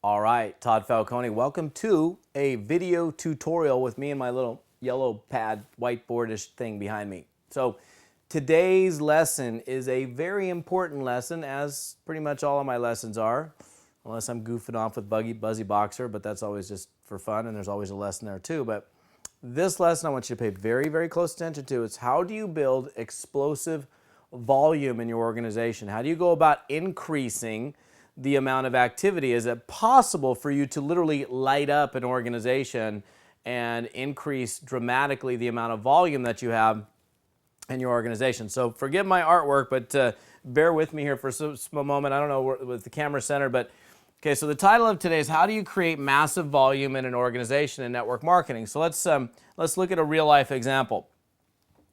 All right, Todd Falcone, welcome to a video tutorial with me and my little yellow pad whiteboardish thing behind me. So today's lesson is a very important lesson, as pretty much all of my lessons are, unless I'm goofing off with Buzzy Boxer, but that's always just for fun, and there's always a lesson there too. But this lesson I want you to pay very, very close attention to. It's how do you build explosive volume in your organization? How do you go about increasing the amount of activity? Is it possible for you to literally light up an organization and increase dramatically the amount of volume that you have in your organization? So forgive my artwork, but bear with me here for a moment. I don't know with the camera center, but okay, so the title of today is how do you create massive volume in an organization in network marketing? So let's look at a real life example.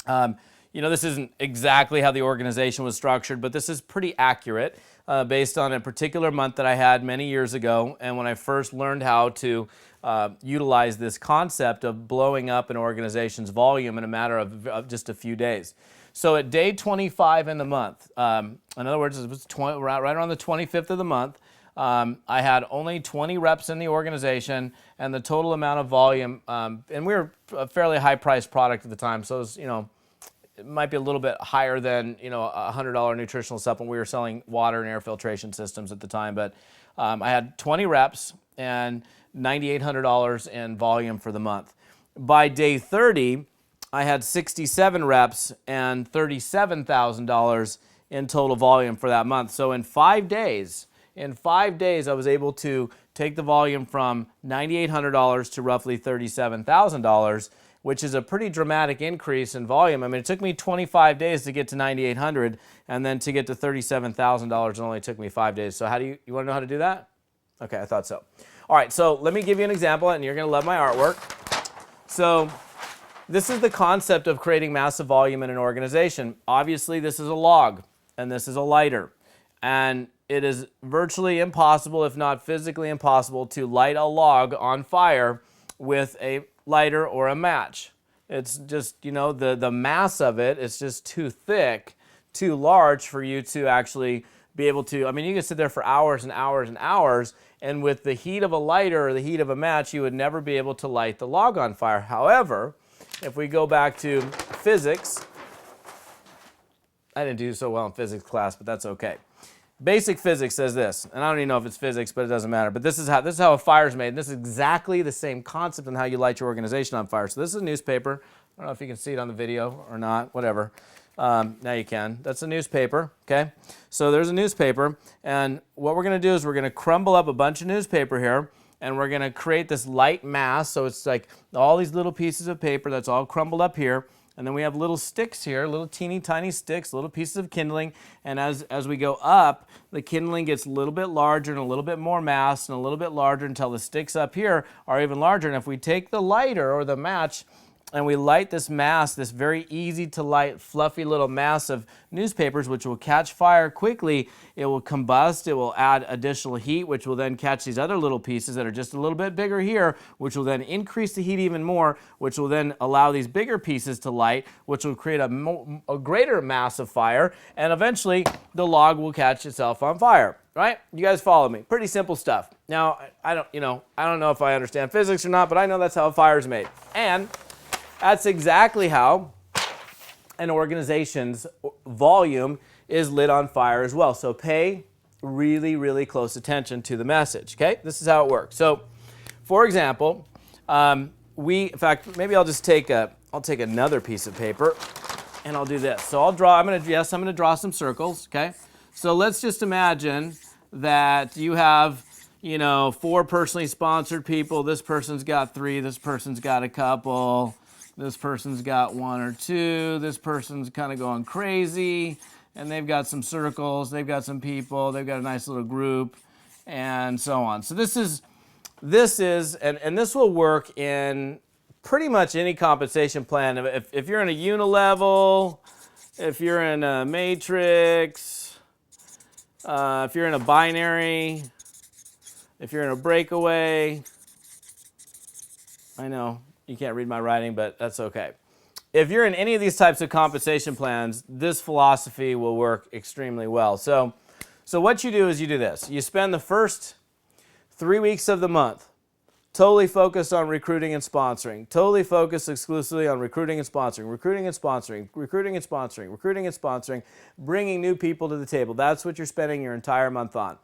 This isn't exactly how the organization was structured, but this is pretty accurate based on a particular month that I had many years ago, and when I first learned how to utilize this concept of blowing up an organization's volume in a matter of just a few days. So at day 25 in the month, in other words, it was right around the 25th of the month, I had only 20 reps in the organization, and the total amount of volume, and we were a fairly high-priced product at the time, so it was, it might be a little bit higher than, a $100 nutritional supplement. We were selling water and air filtration systems at the time, but I had 20 reps and $9,800 in volume for the month. By day 30, I had 67 reps and $37,000 in total volume for that month. So in 5 days, I was able to take the volume from $9,800 to roughly $37,000, which is a pretty dramatic increase in volume. I mean, it took me 25 days to get to $9,800, and then to get to $37,000, it only took me 5 days. So you want to know how to do that? Okay, I thought so. All right, so let me give you an example, and you're going to love my artwork. So this is the concept of creating massive volume in an organization. Obviously, this is a log, and this is a lighter. And it is virtually impossible, if not physically impossible, to light a log on fire with a lighter or a match. It's just, the mass of it is just too thick, too large for you to actually be able to, you can sit there for hours and hours and hours, and with the heat of a lighter or the heat of a match, you would never be able to light the log on fire. However, if we go back to physics, I didn't do so well in physics class, but that's okay. Basic physics says this, and I don't even know if it's physics, but it doesn't matter. But this is how a fire is made. And this is exactly the same concept on how you light your organization on fire. So this is a newspaper. I don't know if you can see it on the video or not, whatever. Now you can. That's a newspaper, okay? So there's a newspaper, and what we're going to do is we're going to crumble up a bunch of newspaper here, and we're going to create this light mass. So it's like all these little pieces of paper that's all crumbled up here. And then we have little sticks here, little teeny tiny sticks, little pieces of kindling. And as we go up, the kindling gets a little bit larger and a little bit more mass and a little bit larger until the sticks up here are even larger. And if we take the lighter or the match and we light this mass, this very easy to light, fluffy little mass of newspapers, which will catch fire quickly, it will combust, it will add additional heat, which will then catch these other little pieces that are just a little bit bigger here, which will then increase the heat even more, which will then allow these bigger pieces to light, which will create a greater mass of fire, and eventually the log will catch itself on fire. Right? You guys follow me. Pretty simple stuff. Now, I don't know if I understand physics or not, but I know that's how a fire is made. And that's exactly how an organization's volume is lit on fire as well. So pay really, really close attention to the message, okay? This is how it works. So, for example, in fact, maybe I'll just take another piece of paper and I'll do this. So I'm going to draw some circles, okay? So let's just imagine that you have 4 personally sponsored people. This person's got 3, this person's got a couple, this person's got 1 or 2, this person's kind of going crazy, and they've got some circles, they've got some people, they've got a nice little group, and so on. So this is, and this will work in pretty much any compensation plan. If you're in a unilevel, if you're in a matrix, if you're in a binary, if you're in a breakaway, I know you can't read my writing, but that's okay. If you're in any of these types of compensation plans, this philosophy will work extremely well. So what you do is you do this. You spend the first 3 weeks of the month, totally focused on recruiting and sponsoring. Totally focused exclusively on recruiting and sponsoring, recruiting and sponsoring, recruiting and sponsoring, recruiting and sponsoring, bringing new people to the table. That's what you're spending your entire month on.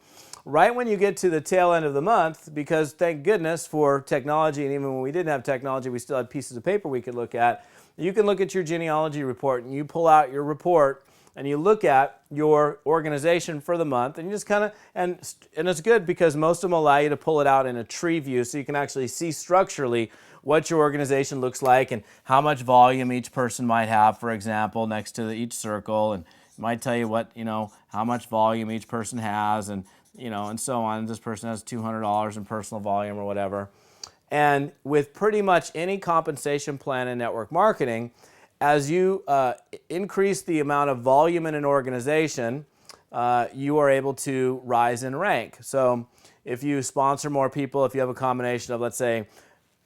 Right when you get to the tail end of the month, because thank goodness for technology, and even when we didn't have technology, we still had pieces of paper we could look at. You can look at your genealogy report, and you pull out your report, and you look at your organization for the month, and you just kind of, and it's good because most of them allow you to pull it out in a tree view so you can actually see structurally what your organization looks like and how much volume each person might have, for example, next to each circle, and it might tell you what, how much volume each person has, and, and so on. This person has $200 in personal volume or whatever. And with pretty much any compensation plan in network marketing, as you increase the amount of volume in an organization, you are able to rise in rank. So if you sponsor more people, if you have a combination of, let's say,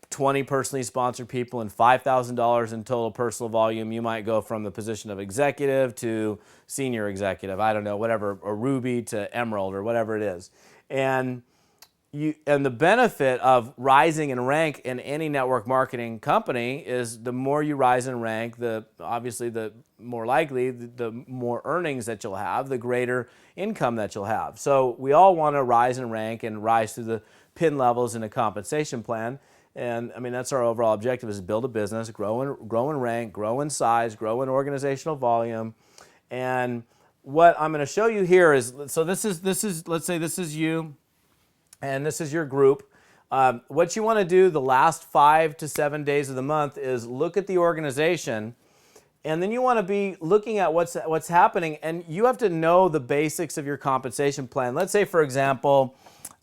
20 personally sponsored people and $5,000 in total personal volume, you might go from the position of executive to senior executive, I don't know, whatever, or Ruby to Emerald or whatever it is. And the benefit of rising in rank in any network marketing company is the more you rise in rank, obviously the more likely, the more earnings that you'll have, the greater income that you'll have. So we all want to rise in rank and rise through the pin levels in a compensation plan. And I mean, that's our overall objective, is build a business, grow in rank, grow in size, grow in organizational volume. And what I'm going to show you here is, so this is let's say this is you, and this is your group. What you want to do the last 5 to 7 days of the month is look at the organization, and then you want to be looking at what's happening, and you have to know the basics of your compensation plan. Let's say, for example,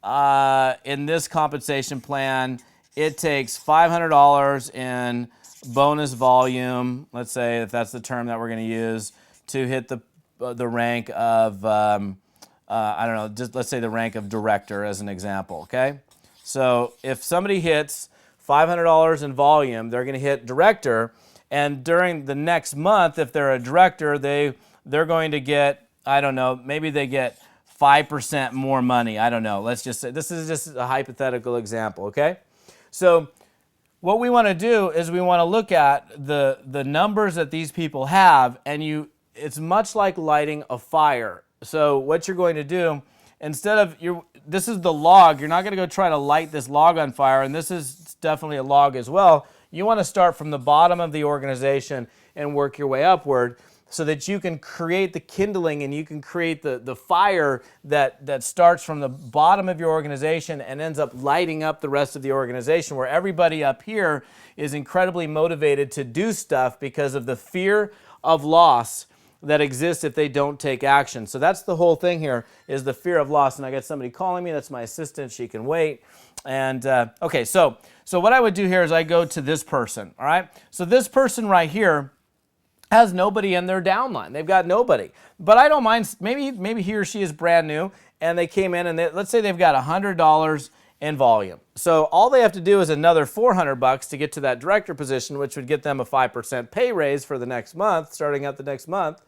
in this compensation plan, it takes $500 in bonus volume, let's say, if that's the term that we're going to use, to hit the rank of I don't know, just let's say the rank of director as an example, okay? So if somebody hits $500 in volume, they're going to hit director, and during the next month, if they're a director, they're going to get, I don't know, maybe they get 5% more money. I don't know. Let's just say, this is just a hypothetical example, okay? So what we want to do is we want to look at the numbers that these people have, and it's much like lighting a fire. So what you're going to do, instead of, this is the log, you're not going to go try to light this log on fire, and this is definitely a log as well. You want to start from the bottom of the organization and work your way upward so that you can create the kindling and you can create the fire that starts from the bottom of your organization and ends up lighting up the rest of the organization, where everybody up here is incredibly motivated to do stuff because of the fear of loss that exists if they don't take action. So that's the whole thing here, is the fear of loss. And I got somebody calling me. That's my assistant. She can wait. And okay, so what I would do here is I go to this person, all right? So this person right here has nobody in their downline. They've got nobody. But I don't mind, maybe he or she is brand new, and they came in, and let's say they've got $100 in volume. So all they have to do is another $400 to get to that director position, which would get them a 5% pay raise for the next month, starting out the next month.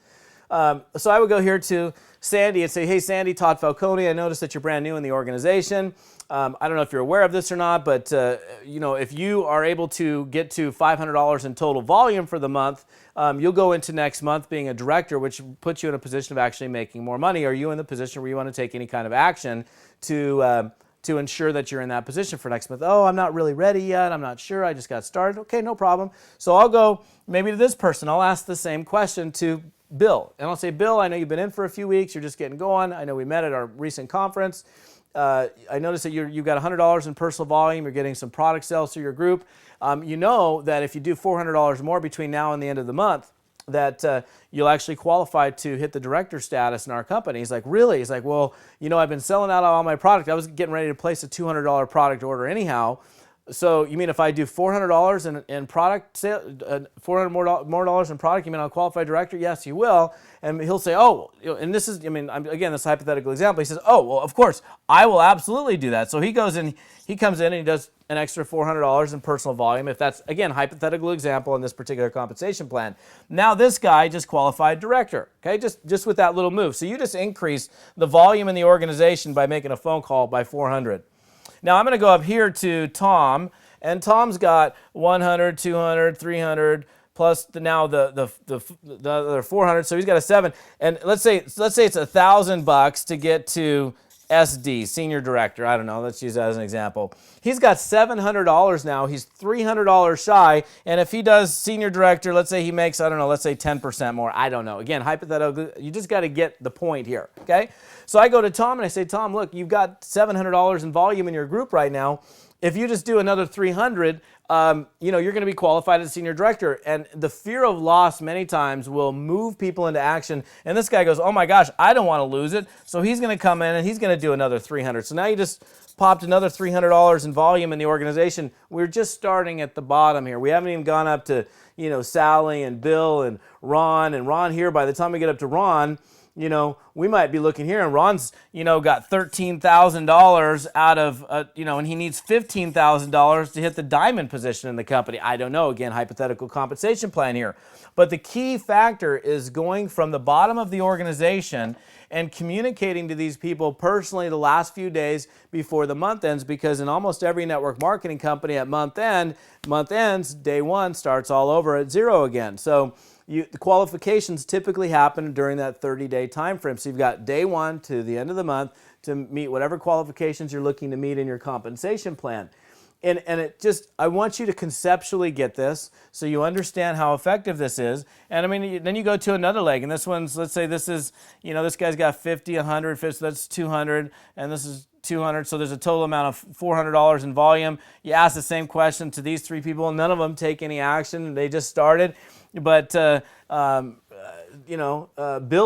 So I would go here to Sandy and say, hey, Sandy, Todd Falcone, I noticed that you're brand new in the organization. I don't know if you're aware of this or not, but if you are able to get to $500 in total volume for the month, you'll go into next month being a director, which puts you in a position of actually making more money. Are you in the position where you want to take any kind of action to ensure that you're in that position for next month? Oh, I'm not really ready yet. I'm not sure. I just got started. Okay, no problem. So I'll go maybe to this person. I'll ask the same question to Bill. And I'll say, Bill, I know you've been in for a few weeks. You're just getting going. I know we met at our recent conference. I noticed that you've got $100 in personal volume. You're getting some product sales through your group. You know that if you do $400 more between now and the end of the month, that you'll actually qualify to hit the director status in our company. He's like, really? He's like, well, I've been selling out all my product. I was getting ready to place a $200 product order anyhow. So you mean if I do $400 in product sale, $400 more dollars in product, you mean I'll qualify director? Yes, you will. And he'll say, oh, and this is, again, this hypothetical example. He says, oh, well, of course, I will absolutely do that. So he goes in, he comes in and he does an extra $400 in personal volume. If that's, again, hypothetical example in this particular compensation plan. Now this guy just qualified director, okay, just with that little move. So you just increase the volume in the organization by making a phone call by 400. Now I'm going to go up here to Tom, and Tom's got 100, 200, 300, plus now the other 400, so he's got a 7. And let's say it's $1,000 to get to SD, senior director. I don't know. Let's use that as an example. He's got $700 now. He's $300 shy. And if he does senior director, let's say he makes, I don't know, let's say 10% more. I don't know. Again, hypothetical. You just got to get the point here. Okay. So I go to Tom and I say, Tom, look, you've got $700 in volume in your group right now. If you just do another 300, you're going to be qualified as senior director. And the fear of loss many times will move people into action. And this guy goes, oh my gosh, I don't want to lose it. So he's going to come in and he's going to do another 300. So now you just popped another $300 in volume in the organization. We're just starting at the bottom here. We haven't even gone up to, Sally and Bill and Ron. And Ron here, by the time we get up to Ron, we might be looking here, and Ron's, got $13,000 out of, and he needs $15,000 to hit the diamond position in the company. I don't know. Again, hypothetical compensation plan here. But the key factor is going from the bottom of the organization and communicating to these people personally the last few days before the month ends, because in almost every network marketing company at month ends, day one starts all over at 0 again. So the qualifications typically happen during that 30-day time frame. So you've got day 1 to the end of the month to meet whatever qualifications you're looking to meet in your compensation plan. And I want you to conceptually get this so you understand how effective this is. And I mean, then you go to another leg, and this one's, let's say this is, this guy's got 50, 100, 50, so that's 200, and this is 200, so there's a total amount of $400 in volume. You ask the same question to these 3 people, and none of them take any action. They just started. But, Bill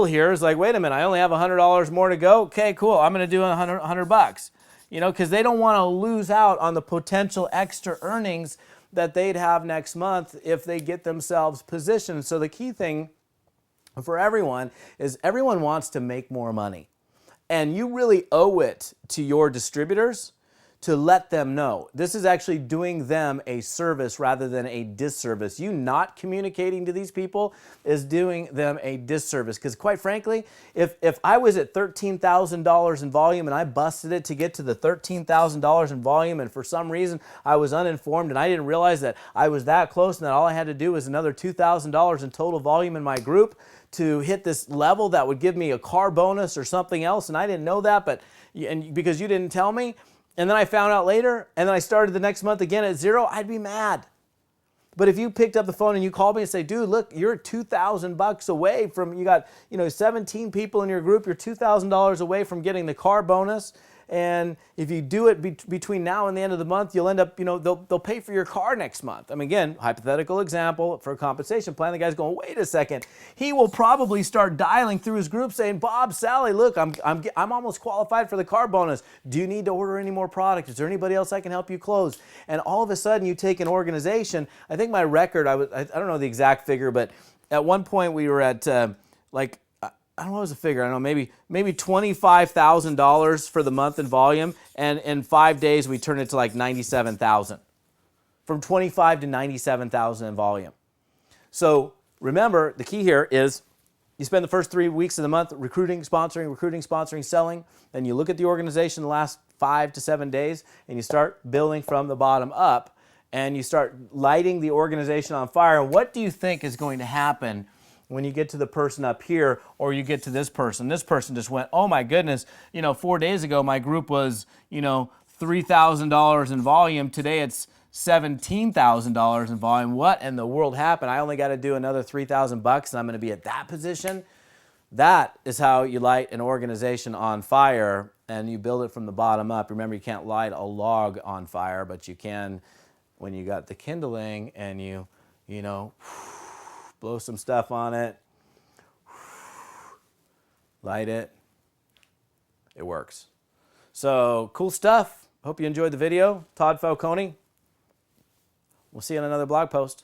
here is like, wait a minute, I only have $100 more to go. Okay, cool, I'm going to do $100. Because they don't want to lose out on the potential extra earnings that they'd have next month if they get themselves positioned. So the key thing for everyone is everyone wants to make more money. And you really owe it to your distributors to let them know. This is actually doing them a service rather than a disservice. You not communicating to these people is doing them a disservice, because quite frankly, if I was at $13,000 in volume and I busted it to get to the $13,000 in volume, and for some reason I was uninformed and I didn't realize that I was that close and that all I had to do was another $2,000 in total volume in my group to hit this level that would give me a car bonus or something else, and I didn't know that, because you didn't tell me, and then I found out later, and then I started the next month again at 0, I'd be mad. But if you picked up the phone and you called me and say, dude, look, you're $2,000 away from, you got 17 people in your group, you're $2,000 away from getting the car bonus. And if you do it between now and the end of the month, you'll end up, they'll pay for your car next month. I mean, again, hypothetical example for a compensation plan. The guy's going, wait a second. He will probably start dialing through his group saying, Bob, Sally, look, I'm almost qualified for the car bonus. Do you need to order any more product? Is there anybody else I can help you close? And all of a sudden you take an organization. I think my record, I don't know the exact figure, but at one point we were at I don't know what was the figure. I don't know, maybe $25,000 for the month in volume, and in 5 days we turned it to like $97,000. From 25 to 97,000 in volume. So remember, the key here is you spend the first 3 weeks of the month recruiting, sponsoring, selling. Then you look at the organization the last 5 to 7 days, and you start building from the bottom up, and you start lighting the organization on fire. What do you think is going to happen when you get to the person up here, or you get to this person? This person just went, oh my goodness, 4 days ago my group was, $3,000 in volume. Today it's $17,000 in volume. What in the world happened? I only got to do another $3,000 and I'm going to be at that position. That is how you light an organization on fire, and you build it from the bottom up. Remember, you can't light a log on fire, but you can when you got the kindling and you blow some stuff on it, light it, it works. So cool stuff. Hope you enjoyed the video. Todd Falcone. We'll see you on another blog post.